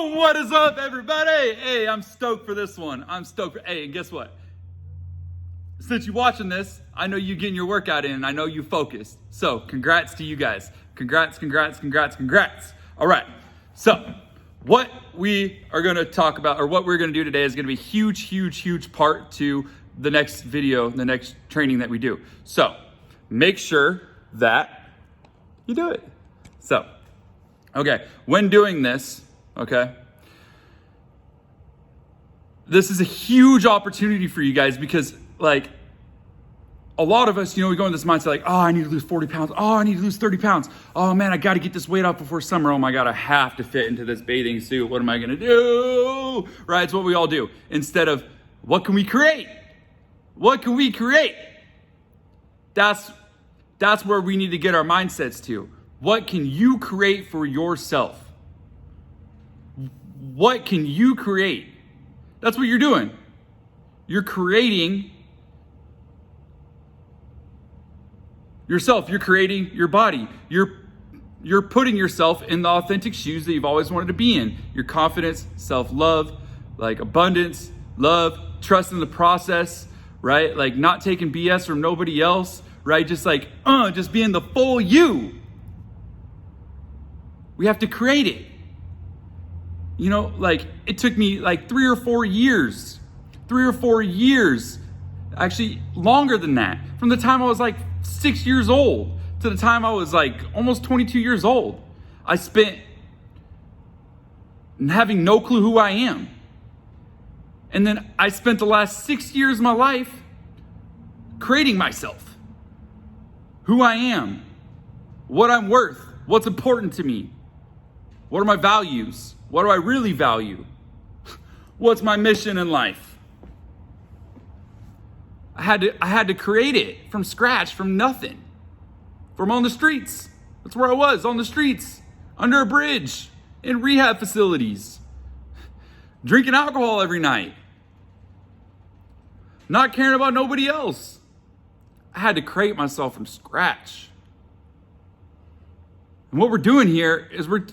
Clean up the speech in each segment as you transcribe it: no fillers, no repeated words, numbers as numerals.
Boom! What is up, everybody? Hey, I'm stoked for this one. Hey, and guess what? Since you're watching this, I know you getting your workout in, and I know you focused. So, congrats to you guys. Congrats. All right. So, what we are going to talk about, or what we're going to do today, is going to be huge part to the next video, the next training that we do. So, make sure that you do it. So, okay, when doing this, okay, this is a huge opportunity for you guys because, like, a lot of us, we go in this mindset like, oh, I need to lose 40 pounds. Oh, I need to lose 30 pounds. Oh man, I got to get this weight off before summer. Oh my God, I have to fit into this bathing suit. What am I going to do? Right? It's what we all do. Instead of, what can we create? What can we create? That's where we need to get our mindsets to. What can you create for yourself? What can you create? That's what you're doing. You're creating yourself. You're creating your body. You're putting yourself in the authentic shoes that you've always wanted to be in. Your confidence, self-love, like abundance, love, trust in the process, right? Like not taking BS from nobody else, right? Just like, just being the full you. We have to create it. Like it took me like 3 or 4 years, actually longer than that. From the time I was like 6 years old to the time I was like almost 22 years old, I spent having no clue who I am. And then I spent the last 6 years of my life creating myself, who I am, what I'm worth, what's important to me, what are my values, what do I really value, what's my mission in life. I had to create it from scratch, from nothing, from on the streets. That's where I was, on the streets, under a bridge, in rehab facilities, drinking alcohol every night, not caring about nobody else. I had to create myself from scratch. And what we're doing here is we're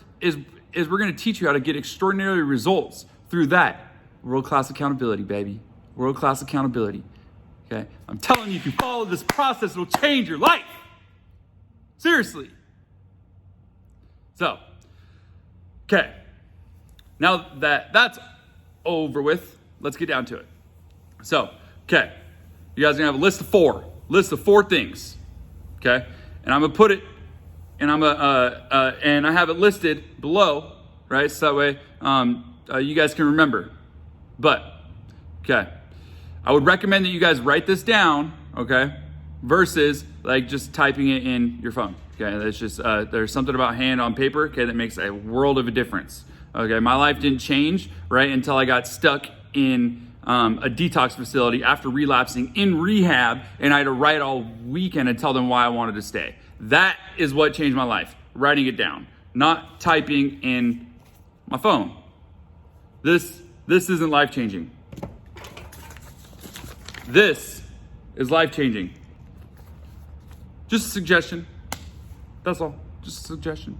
going to teach you how to get extraordinary results through that. World-class accountability, baby. World-class accountability. Okay? I'm telling you, if you follow this process, it'll change your life. Seriously. So, okay. Now that that's over with, let's get down to it. So, okay. You guys are going to have a list of four things. Okay? And I'm going to put it, and and I have it listed below, right? So that way you guys can remember. But, okay. I would recommend that you guys write this down, okay, versus like just typing it in your phone. Okay, that's just there's something about hand on paper, okay, that makes a world of a difference. Okay, my life didn't change right until I got stuck in a detox facility after relapsing in rehab, and I had to write all weekend and tell them why I wanted to stay. That is what changed my life. Writing it down, not typing in my phone. This isn't life changing. This is life-changing. Just a suggestion. That's all. Just a suggestion.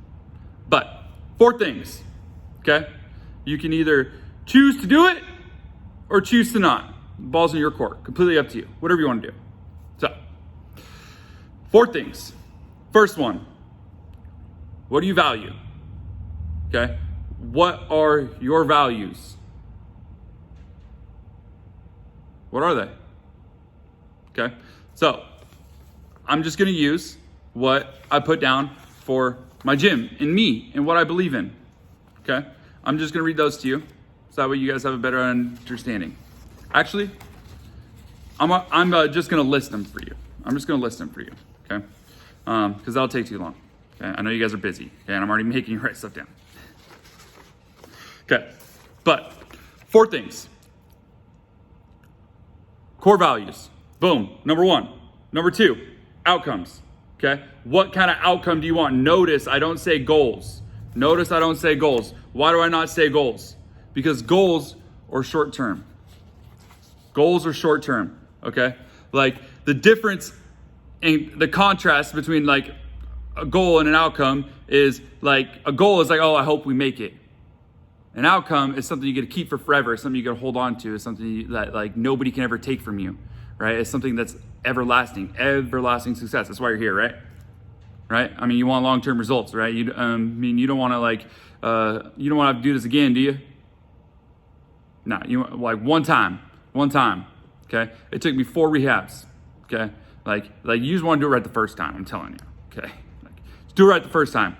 But 4 things, okay? You can either choose to do it or choose to not. The ball's in your court. Completely up to you. Whatever you want to do. So, 4 things. First one, what do you value? Okay? What are your values? What are they? Okay, so I'm just going to use what I put down for my gym and me and what I believe in. Okay, I'm just going to read those to you so that way you guys have a better understanding. Actually, I'm just going to list them for you. Okay, because that'll take too long. Okay, I know you guys are busy. Okay, and I'm already making you write stuff down. Okay, but 4 things. Core values. Boom. Number 1. Number 2, outcomes. Okay? What kind of outcome do you want? Notice I don't say goals. Why do I not say goals? Because goals are short term. Okay? Like the difference and the contrast between like a goal and an outcome is like a goal is like, oh, I hope we make it. An outcome is something you get to keep for forever. It's something you got to hold on to. It's something that like nobody can ever take from you, right? It's something that's everlasting success. That's why you're here, right? Right? I mean, you want long-term results, right? You don't want to like, you don't want to have to do this again, do you? No, you like one time, okay? It took me 4 rehabs, okay? Like you just want to do it right the first time, I'm telling you, okay? Like, just do it right the first time,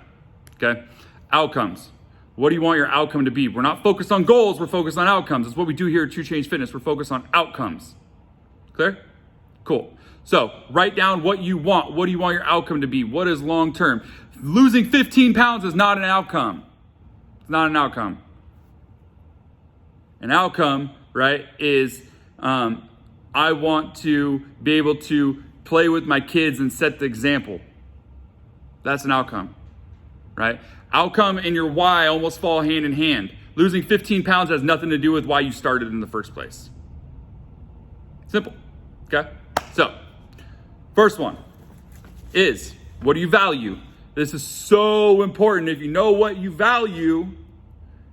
okay? Outcomes. What do you want your outcome to be? We're not focused on goals, we're focused on outcomes. That's what we do here at True Change Fitness. We're focused on outcomes. Clear? Cool. So write down what you want. What do you want your outcome to be? What is long term? Losing 15 pounds is not an outcome. It's not an outcome. An outcome, right, is I want to be able to play with my kids and set the example. That's an outcome, right? Outcome and your why almost fall hand in hand. Losing 15 pounds has nothing to do with why you started in the first place. Simple, okay? So, first one is, what do you value? This is so important. If you know what you value,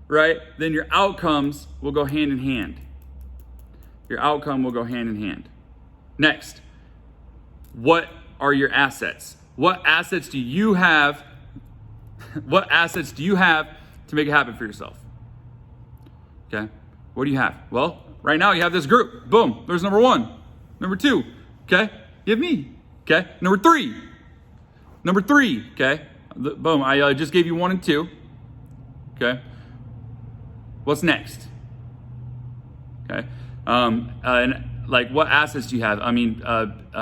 right, then your outcomes will go hand in hand. Your outcome will go hand in hand. Next, what are your assets? What assets do you have? What assets do you have to make it happen for yourself? Okay, what do you have? Well, right now you have this group. Boom, there's number 1. Number 2, okay, you have me. Okay, number 3, okay, boom, I just gave you 1 and 2. Okay, what's next? Okay, and like what assets do you have? I mean,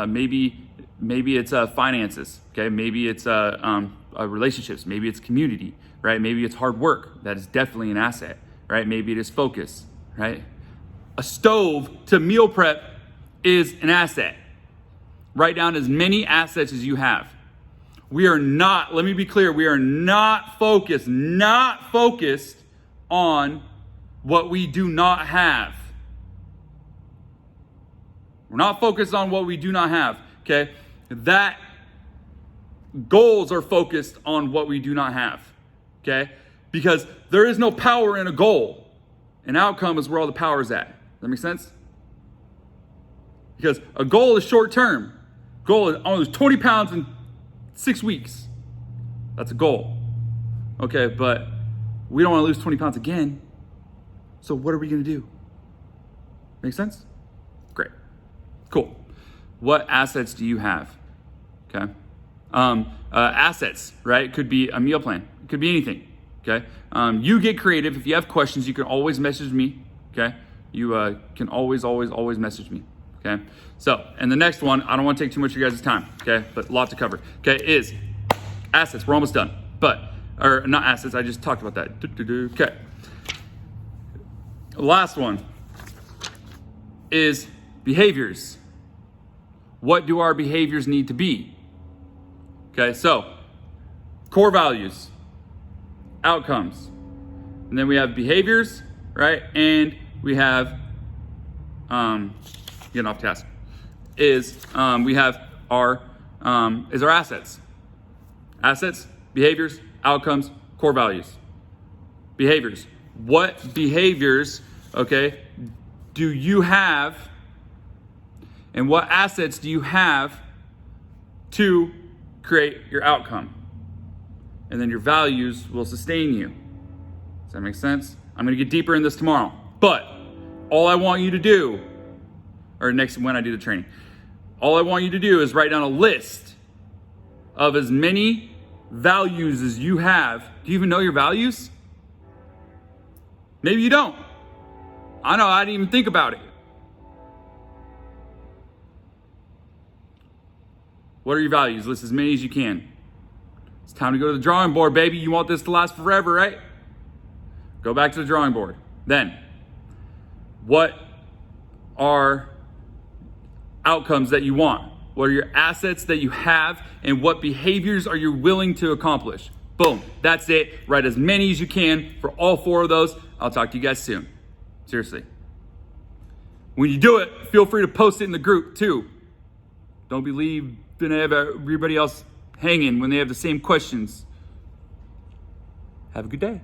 maybe it's finances. Okay, maybe it's relationships. Maybe it's community. Right? Maybe it's hard work. That is definitely an asset. Right? Maybe it is focus. Right? A stove to meal prep is an asset. Write down as many assets as you have. We are not. Let me be clear. We are not focused on what we do not have. We're not focused on what we do not have, okay? That goals are focused on what we do not have, okay? Because there is no power in a goal. An outcome is where all the power is at. Does that make sense? Because a goal is short term. Goal is, I want to lose 20 pounds in 6 weeks. That's a goal. Okay, but we don't want to lose 20 pounds again. So what are we going to do? Make sense? Great. Cool. What assets do you have? Okay. Assets, right? Could be a meal plan. It could be anything. Okay. You get creative. If you have questions, you can always message me. Okay. You can always message me. Okay. So, and the next one, I don't want to take too much of your guys' time. Okay. But a lot to cover. Okay. Is assets. We're almost done. Or not assets. I just talked about that. Okay. Last one is behaviors. What do our behaviors need to be? Okay, so core values, outcomes, and then we have behaviors, right? And we have, getting off task, we have our assets. Assets, behaviors, outcomes, core values. Behaviors. What behaviors, okay, do you have, and what assets do you have to create your outcome? And then your values will sustain you. Does that make sense? I'm going to get deeper in this tomorrow. But all I want you to do, or next when I do the training, all I want you to do is write down a list of as many values as you have. Do you even know your values? Maybe you don't. I know, I didn't even think about it. What are your values? List as many as you can. It's time to go to the drawing board, baby. You want this to last forever, right? Go back to the drawing board. Then, what are outcomes that you want? What are your assets that you have? And what behaviors are you willing to accomplish? Boom. That's it. Write as many as you can for all 4 of those. I'll talk to you guys soon. Seriously. When you do it, feel free to post it in the group too. Don't be leaving everybody else hanging when they have the same questions. Have a good day.